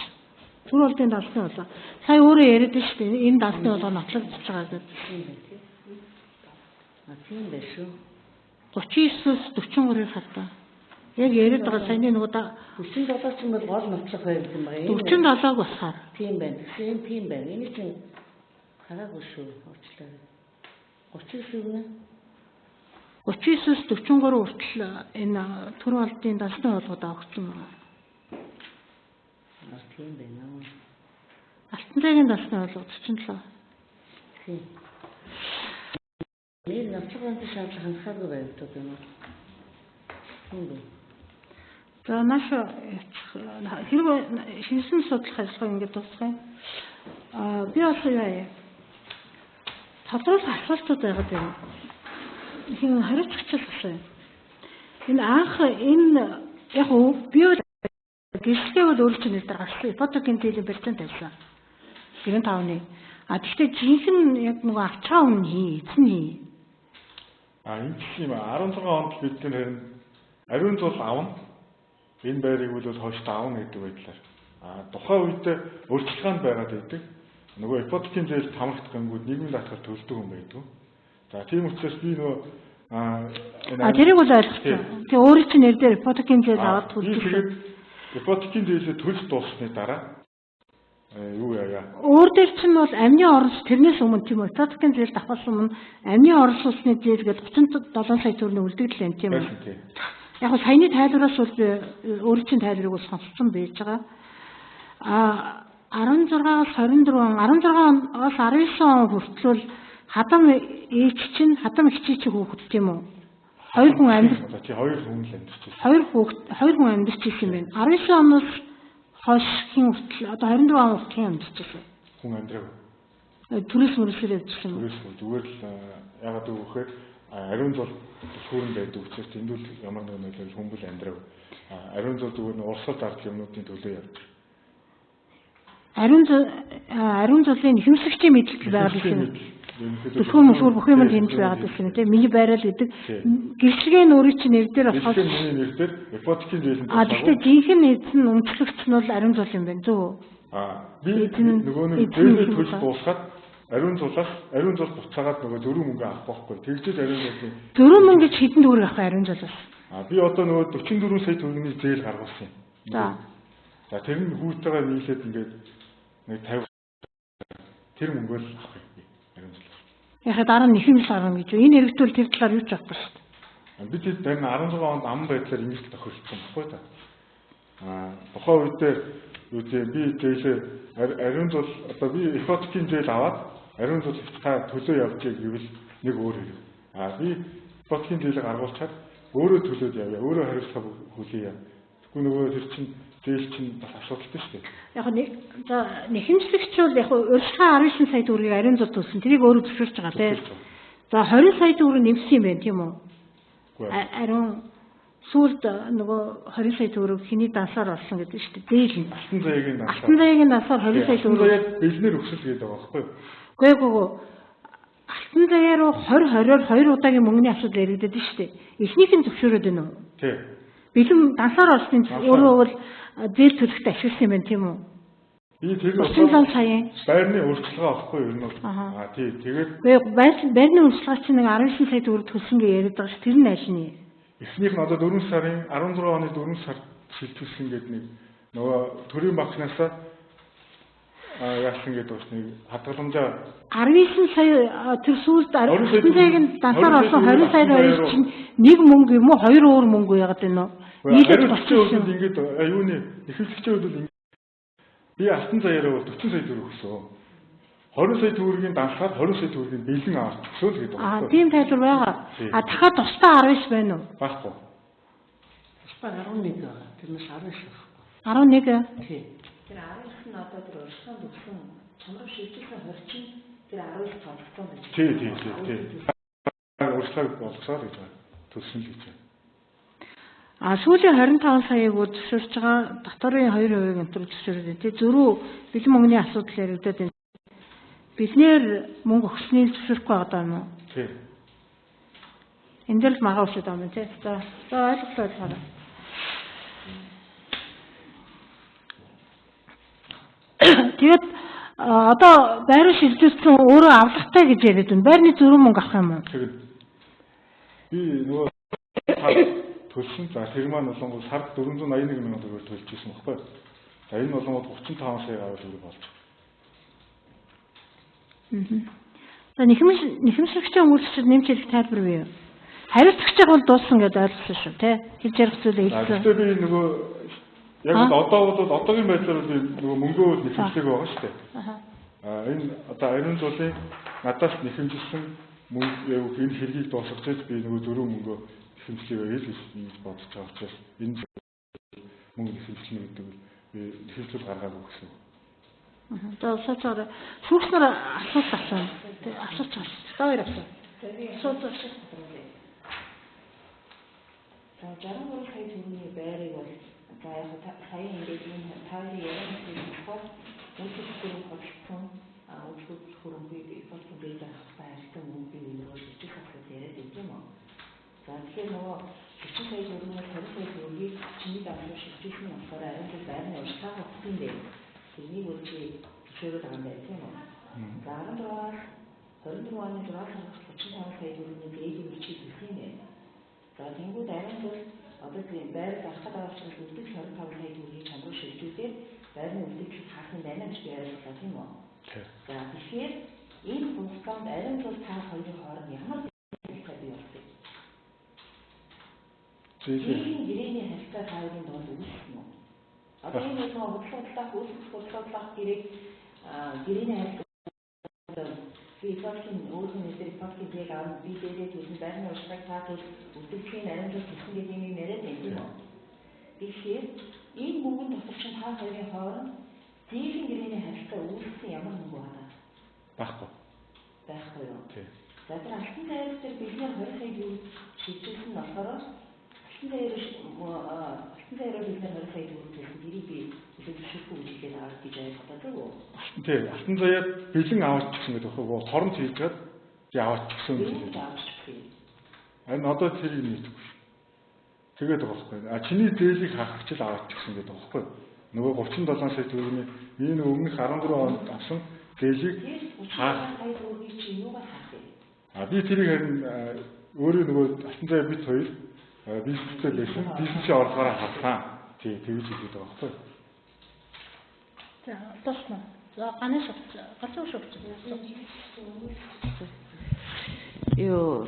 Түр улдын далсны болоо. Сая өөрөө яриад шүү дээ. Энэ далсны болоо нотлогдож байгаа гэдэг. Тийм байх шүү. 39-өөс 43-ыг хадаа. Яг яриад байгаа саяны нөгөө 47 ч юм бол гол нотлох байв юм байна. 47-г болохоор. Тийм байна. Тэгсэн тийм байна. Энэ чинь хараагүй шүү. Уучлаарай. 39 гэнэ. 39-өөс 43 хүртэл энэ төр болдын дасны болгоод авахсан байна. Тийм байна. Алтан цагийн дасны болгоод 47. Тийм. Нэг нотлохын шаардлага хангахаагүй байна гэдэг юм уу? Тийм байна. За наш хэрэг шинсэн судлах ажиллагаа ингээд дуусгая. Би also яа. Тодорхой асуултууд байгаад байна. Хин хариуцлагч болсон. Энэ анх энэ яг би гисгээ бол өөрчлөлт гаргасан. Фотогентэйлийн барьцаан тавьсан. 95-ны. Гэхдээ жинхэнэ яг нөгөө авчгаа өмнө эзэн хий. Энэ юм 16 онд бид тэр харин ариун зул авна. Энэ байрыг бол хойшд авна гэдэг байдлаар. Тухайн үед өөрчлөлтөнд байгаад байдаг. Нөгөө ипотекийн зээл тамрагдах гингүүд нийгмийн даатгаар төлдөг юм байдаг. За тийм учраас би нөгөө тэрийг бол ойлгосон. Тэгээ өөрийн чинь нэр дээр ипотекийн зээл аваад төлдөг. Тэгээд ипотекийн зээлээ төлж дуусны дараа юу яа. Өөр дээр чинь бол амны орос тэрнээс өмнө тийм үү? Ипотекийн зээл давхаас өмнө амны орос улсны зээл гээд 37 сая төгрөгийн үлдэгдэл байна тийм үү? Яг нь саяны тайлбараас бол өөрийн чинь тайлбарыг бол сонссон байж байгаа. 16-аас 24 16-аас 19 он хүртэл хадам ээж чинь хадам ихчий чи хүүхэд тийм үү? Хоёр хүн амьд. Чи хоёр хүн л амьдчихсэн. Хоёр хүн амьдчихсэн юм байна. 19 оноос хойш хин хүртэл одоо 24 он хүртэл амьдчихсэн. Хүн амьдрав. Төрөөс мөрөсөөр явчихсан. Зүгээр л ягаад гэвэл ариун зул сүрэн байдаг учраас эндүүл ямар нэгэн байдлаар хүмбэл амьдрав. Ариун зул зүгээр нь урсгал зард юмнуудын төлөө явдаг. Ариун зулын хэмсэгчийн мэдлэл байгаад байна. Зөвхөн мөшгөр бүх юм тэмж байгаад байна тийм. Миний байрал гэдэг гэрчлэгийн өөрийн чинь нэр дээр болохоос миний нэр дээр ипотекийн зээлэнд гэхдээ жинхэнэ эзэн өмчлөгч нь бол ариун зул юм байна зөв үү? Би нөгөө нэг зээлээ төлж дуусгаад ариун зул буцаагаад нөгөө зөрүү мөнгө авах байхгүй. Тэгжэл ариун зулын зөрүү мөнгө гэж хэдэн төгрөг авах ариун зулаас? Би одоо нөгөө 44 сая төгрөгийн зээл гаргуулсан юм. За тэр нь хүүтэйгээ нийлээд ингээд нэг 50 тэр мөнгөөр авах юм. Ариун зул. Яхаа дараа нь нэхэмж гаргана гэж. Энэ хэрэгтүүл тэр талаар юу ч авахгүй шүү дээ. Бид тэр 16 онд ам байдлаар ингэж тохиолдсон баггүй та. Тухайн үед юу тийм би зээлээ ариун зул одоо би ипотекийн зээл аваад ариун зул та төлөө явчих гэвэл нэг өөр хэрэг. Би ипотекийн зээлийг гаргуулчаад өөрөө төлөөд явъя. Өөрөө хариуцлага хүлээе. Тэгвэл нөгөө тэр чинь зээл чинь бас асуудалтай шүү дээ. Яг нэхэмжлэгч бол яг урьдчилан 19 сая төгрөгийг ариун зул төлсөн. Тэрийг өөрөө зөвшөөрч байгаа тийм. За 20 сая төгрөг нэмсэн юм байна тийм үү? Ариун сүүлд нөгөө 20 сая төгрөг хэний дансаар олсон гэдэг шүү дээ. Зээл нь. Алтан заягийн дансаар 20 сая төгрөг бэлнэр өсөл гэдэг байгаа байхгүй юу? Үгүй алтан заяа руу 20-20-оор 2 удаагийн мөнгөний асуудал яригддаг шүү дээ. Эхнийх нь зөвшөөрөөд байна уу? Тийм. Бэлэн дансаар олсон өөрөө бол зээл төлөхөд ашигласан юм байна тийм үү? Би тэр байрны өөрчлөлгөө авахгүй юу? Тий, тэгээд байрны өөрчлөлгөө чинь нэг 19 сая төгрөг төлсөн гэж яриад байгаа ш. Тэр нь аль нь? Эхнийх нь одоо 4 сарын 16 оны 4 сард шилжүүлсэн гэдэг нэг нөгөө төрийн багшнаасаа яасан гэдэг бас нэг хадгаламжаа 19 сая тэр сүүлд 19 саягийн дансаар олсон 20 сая хоёр чинь нэг мөнгө юм уу хоёр өөр мөнгө яагаад вэ нөө? Нийлээд болчихсон ингээд юуны нэхэлцэгчийн хувьд бол би алтан заяараа бол 40 сая төгрөг өгсөн. 20 сая төгрөгийн дансаар 20 сая төгрөгийн бэлэн авах гэсэн л гэдэг байна. Тийм тайлбар байгаа. Дахиад тусдаа 19 байна уу? Баггүй. Тусдаа 11 байгаа. Тэрнээс 19 байхгүй. 11. Тийм. Тэр 19 нь одоо тэр урьдчилан төгсөн чанар шилжүүлсэн хорчин тэр 19 цогцсон байж. Тийм. Урьдчилан болгосоор гэж байна. Төлсөн л гэж байна. Сүүлийн 25 саяыг зөвшөөрч байгаа доторын 2% өнтөр зөвшөөрөд тий зөрүү бэлэн мөнгөний асуудал яригдаад байна. Биднэр мөнгө өгснийг зөвшөөрөхгүй байгаа юм уу? Тийм. Энд л магаа өсөд байгаа юм тий. За ойлголоо. Тэгээд одоо байраа шилжүүлсэн өөрөө авлагатай гэж яриад байна. Байрны зөрүү мөнгө авах юм уу? Би нөгөө төлсөн. За тэр маань болонгууд сард 481 мянган төгрөг төлж ирсэн баггүй. За энэ болонгууд 35 сая аваад үргэлж болж. За нэхэмшигчийн өмөрчид нэмж хэлэх тайлбар бий юу? Хариуцлагчийг бол дууссан гэж ойлгосон шүү, тий? Хэлж ярих зүйлээ хэлсэн. Тэгэхээр би нөгөө яг одоо бол одоогийн байдлаар би нөгөө мөнгөө нэхэмжлэг байгаа шүү дээ. Энэ одоо ариун зулын надаас нэхэмжилсэн мөнгө яг энэ хэргийг дуусгаж би нөгөө зөрүү мөнгөө нэхэмжлэгээ гэж бодож байгаа учраас энэ мөнгө нэхэмжлэнэ гэдэг би нэхэмжлэл гаргаагүй гэсэн. За сочоор шүүгчнэр асуулт авсан. Асууж байгаа. Хоёр асуу. Асуулт авсан. За 63 сая төгрөгийн байрыг бол за яг сая ингээд энэ таарын ярилцлагын тухай үйлчлэгчдийн бодлого үйлчлэгч хөрөнгөний ипотекийн дэйт авахтай харьцан мөнгөний нөлөөлж ижих асуудал яриад байгаа юм уу? За тэгэхээр нөгөө 40 сая төгрөгийн 20 сая төгрөгийг чиний давтар шилжүүлэх нь болохоор ариун байрны урьдчилан өгсөн дээ. Тэрнийг үлчээ зөвшөөрөд байгаа юм байна тийм үү? За 24 оны 6 сараас 35 сая төгрөгийн дэйт үлчээ төлсөн юм. За тэнгууд ариун бол одоо тийм байр зархад байгаа учраас үлдэх 25 сая төгрөгийг чамруу шилжүүлээд байрны үлдэгдлийг хаахын байна гэж би яриуллаа тийм үү? За тэгэхээр энэ хугацаанд ариун бол та хоёрын хооронд ямар харилцаа бий болов? Тийм гэрээний харилцаа та хоёрын донд үүссэн үү? Одоо энэ нэг бодлогодлох гэрээг гэрээний харилцаа ипотекийн өөрийн нэрээр ипотекийн дээг авах би дээрээ төлсөн байрны урьдчилан таатал үлдэгдэхийн ариун жил төлсөн гэдэг юм яриад байна тийм үү? Тэгэхээр энэ мөнгөнд дотор чинь та хоёрын хооронд дээгүүр гэрээний харилцаа үүссэн ямар мөнгө байна? Байхгүй юу? За тэр алтан зайр дээр бидний 20 сая төгрөг шилжүүлсэн болохоор алтан зайраар бид 20 сая төгрөг төлсөн дэрийг би зөвшөөрөхгүй үжилгээд авах гэж ойлгоод байгаа. Тийм, алтан заяад бэлэн аваад гисэн гэдэг байхгүй. Хорон хийгээд би аваад гисэн юм. Харин одоо тэрийг нийтэхгүй. Тэгээд байгаа байхгүй. Чиний дээлийг хаах гэж аваад гисэн гэдэг байхгүй. Нөгөө 37 сая төгрөгийн энэ өмнөх 13 онд авсан дээлийг хаах. Би тэрийг харин өөрөө нөгөө алтан заяа бит хоёр бизнестэй лсэн бизнесийн орлогоороо харлаа. Тэгж хэлээд байгаа байхгүй. За тосмо. За ганц шогч. Юу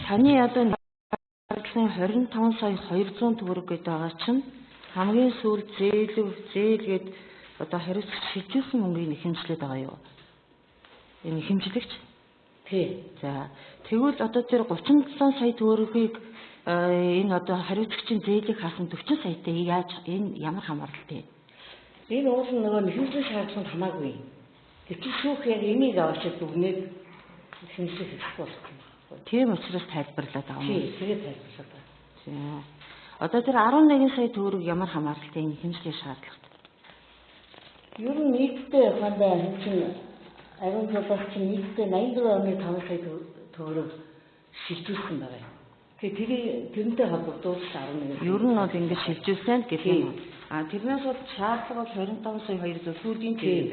саны одоо 25 сая 200 төгрөг гэдэг байгаа чинь хамгийн сүүл зээлгээд одоо хариуцлага шилжүүлсэн мөнгөний нэхэмжлээд байгаа юу? Энэ нэхэмжлэгч. Тий. За тэгвэл одоо тэр 37 сая төгрөгийг энэ одоо хариуцлагчийн зээлийг хаасан 40 саятай яаж энэ ямар хамааралтай? Энэ уул нөгөө нэхэмжлэх шаардлаганд хамаагүй. Гэвч шүүх яг энийг аваачаад дүгнээд нэхэмжлэх хийх болох юм. Тийм учраас тайлбарлаад байгаа юм. Тий, тэгээд тайлбарлаад байна. За. Одоо тэр 11 сая төгрөг ямар хамааралтай нэхэмжлэх шаардлагатай? Ер нь нийтдээ хандаа хэмжин ариун зулаас чинь нийтдээ 84 оны 5 сая төгрөг шилжүүлсэн байгаа. Тэгээд тэрнтэй холбогдуулсан 11. Ер нь бол ингэж шилжүүлсэн гэх юм. Тэрнээс бол шаардлага бол 25 сая 200 сүүлийн тийм.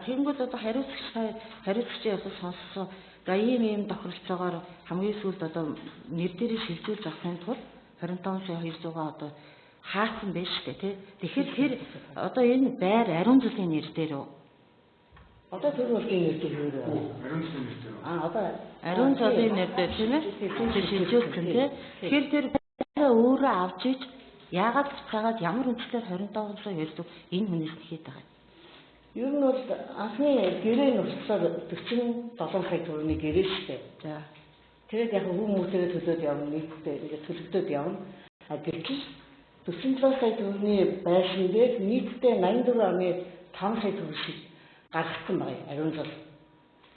Тэгэнгүүт одоо хариуцлагчийн ясаа сонссон. За ийм тохиролцоогоор хамгийн сүүлд одоо нэр дээрээ шилжүүлж авахын тулд 25 сая 200-гаа одоо хаасан байж штэ тий. Тэгэхээр тэр одоо энэ байр ариун зулын нэр дээр үү? Одоо тэр үлгийн нэр дээр юу вэ? Ариун зулын нэр дээр. Одоо ариун зулын нэр дээр тийм ээ. Шилжүүлсэн тий. Тэгэхээр тэр байраа өөрөө авч иж яагаад цагаад ямар үнэхээр 25 сая 200 энэ хүнээс нэхэд байгаа. Ер нь бол анхны гэрээ нурцлаар 47 сая төгрөгийн гэрээ штэ. За. Тэгээд яг хүмүүстээ төлөөд явна, нийтдээ ингээд төлөгдөд явна. Гэвч 47 сая төгрөгийн байшин дээр нийтдээ 84 оны 5 сая төгрөг шиг гаргасан байгаа ариун зул.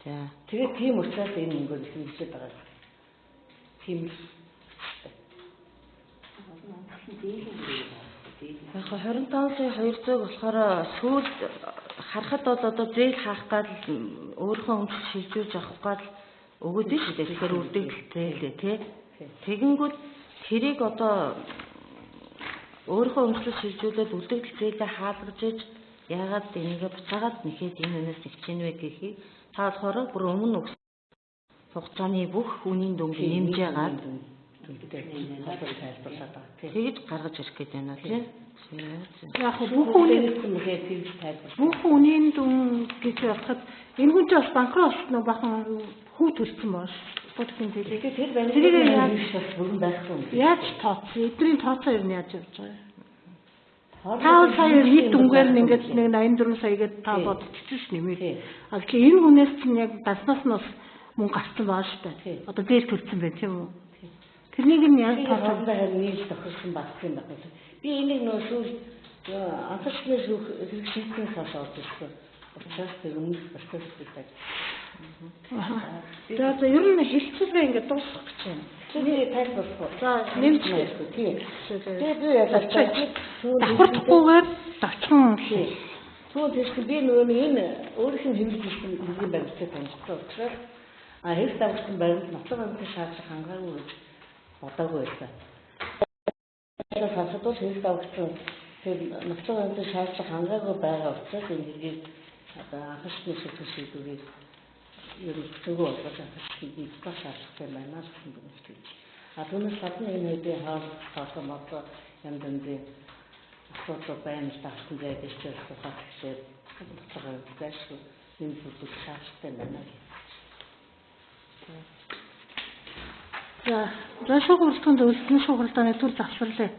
За. Тэгээд тийм учраас энэ мөнгөөр хэмжиж байгаа. Тийм. Яг 25 сая 200 болохоор сүүл харахад бол одоо зээл хаах гал өөрийнхөө өмч шилжүүлж авах гал өгөөд нь шүү дээ. Тэгэхээр үлдэгдэл зээлээ тий. Тэгэнгүүт тэрийг одоо өөрийнхөө өмчлөж шилжүүлээд үлдэгдэл зээлээ хаалгаж иж яагаад энийгээ буцаагаад нэхэд энэ өнөөс нэгч юм бэ гэхийг та болохоор бүр өмнө хугацааны бүх үнийн дүнгийн нэмжээгаад тайлбарлаад байгаа. тэгж гаргаж ирэх гээд байна тийм. Яг бүх үнийн дүн гэж бодоход энэ хүн чинь бас банкрот болсноо бахан хүү төлсөн боош. Бодсон хэлээ. Тэр баримтыг бүрэн байхгүй юм. Яаж тооцсон? Эдний тооцоо юу яаж явж байгаа? 5 сая нийт дүнгээр нь ингээд нэг 84 сая гээд та бодчихсон ш нэмээ. А тэгэхээр энэ хүнээс чинь яг даснаас нь бас мөнгө гарсан баа штэ. Одоо дээр төлсөн байх тийм үү? Тэрнийг нь яаж тооцоолоо харин нийлж тохирсон багсан юм байна. Би энийг нөө сүүл анхаарчны хэрэг шийдсэн хасаад ирсэн. Учраас тэр өмнөх процесс гэдэг. За ер нь хэлцэлээ ингээд дуусгах гэж байна. Тэгээ тайлбарлах. За нэмж тийм. Тэгээ би яг давхардахгүйгээр давчхан Тэгвэл тийм би нөгөө энэ өөрийнх нь хэмжүүлсэн хэвлэлийн баримтыг танилцсан учраас хэрэг давсан баримт ноцтой баримтыг шаардлага хангаагүй бодоогүй байсан. Тэгэхээр хасадуул хэрэг давсан тэр ноцтой баримтыг шаардлага хангаагүй байгаа учраас энэ хэргийг одоо анхаарчны шийдвэрийг ер нь зөвгөө болгож анхаарчны бэлтгэх шаардлагатай байна гэсэн үг хэлж. Түүнээс гадна энэ хэдийн хаалт мото янз бүрийн асуудал байна л таасан дээр дэвшил ухаад гэхээр бодлого байшгүй энэ зүйлийг шаардлагатай байна. За шугуултанд үлдсэн шугуулдааны төр завсарлаа.